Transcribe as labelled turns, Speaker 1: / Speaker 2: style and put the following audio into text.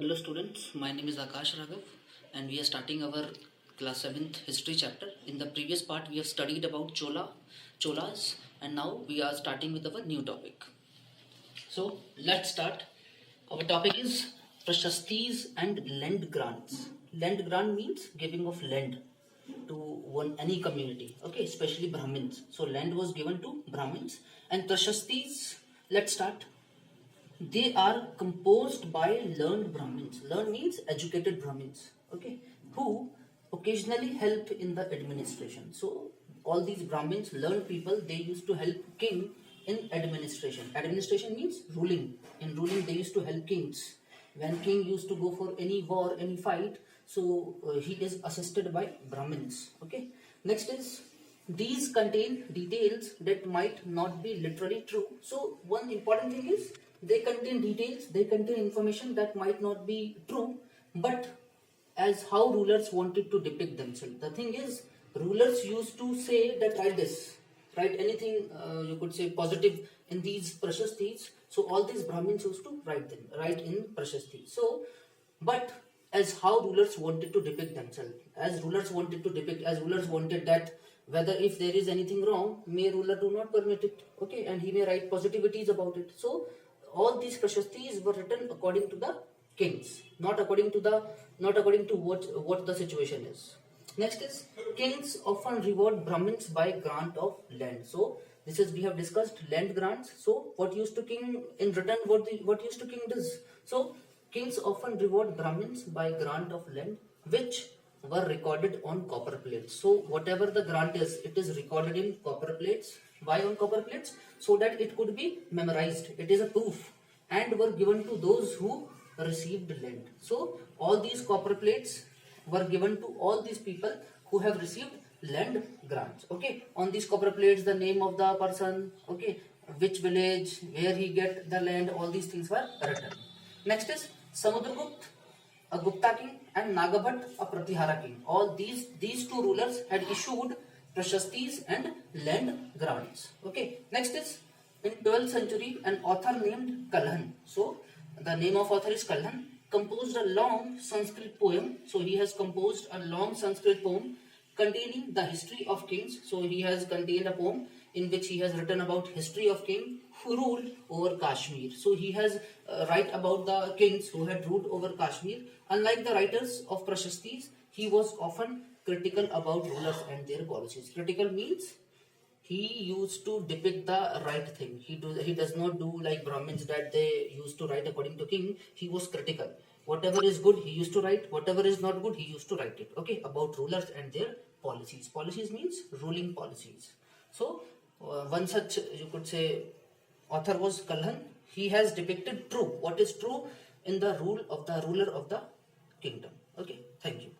Speaker 1: Hello students, my name is Akash Raghav and we are starting our class 7th history chapter. In the previous part we have studied about Cholas and now we are starting with our new topic. So let's start. Our topic is Prashastis and land grants. Land grant means giving of land to any community, okay, especially Brahmins. So land was given to Brahmins and Prashastis, let's start. They are composed by learned Brahmins. Learned means educated Brahmins, okay, who occasionally help in the administration. So all these Brahmins, learned people, they used to help king in administration. Administration means ruling. In ruling, they used to help kings. When king used to go for any war, any fight, so he is assisted by Brahmins. Okay. Next is these contain details that might not be literally true. So one important thing is they contain details, they contain information that might not be true, but as how rulers wanted to depict themselves. The thing is, rulers used to say that write this, write anything you could say positive in these Prashastis. So all these Brahmins used to write in Prashastis. So, but as how rulers wanted to depict themselves, as rulers wanted that whether if there is anything wrong, may ruler do not permit it, okay, and he may write positivities about it. So all these Prashastis were written according to the kings, not according to what the situation is. Next is kings often reward Brahmins by grant of land. So this is we have discussed land grants. So what used to king in return what used to king does. So kings often reward Brahmins by grant of land, which were recorded on copper plates. So whatever the grant is, it is recorded in copper plates. Why on copper plates? So that it could be memorized. It is a proof and were given to those who received land. So all these copper plates were given to all these people who have received land grants. Okay, on these copper plates, the name of the person, okay, which village, where he get the land, all these things were written. Next is Samudragupta, a Gupta king, and Nagabhat, a Pratihara king. All these two rulers had issued Prashastis and land grants. Okay. Next is in 12th century an author named Kalhan. So the name of author is Kalhan, composed a long Sanskrit poem. So he has composed a long Sanskrit poem containing the history of kings. So he has contained a poem in which he has written about history of king who ruled over Kashmir. So he has write about the kings who had ruled over Kashmir. Unlike the writers of Prashastis, he was often critical about rulers and their policies. Critical means he used to depict the right thing. He does not do like Brahmins that they used to write according to king. He was critical. Whatever is good, he used to write. Whatever is not good, he used to write it. Okay, about rulers and their policies. Policies means ruling policies. So one such you could say author was Kalhan. He has depicted true, what is true in the rule of the ruler of the kingdom. Okay, thank you.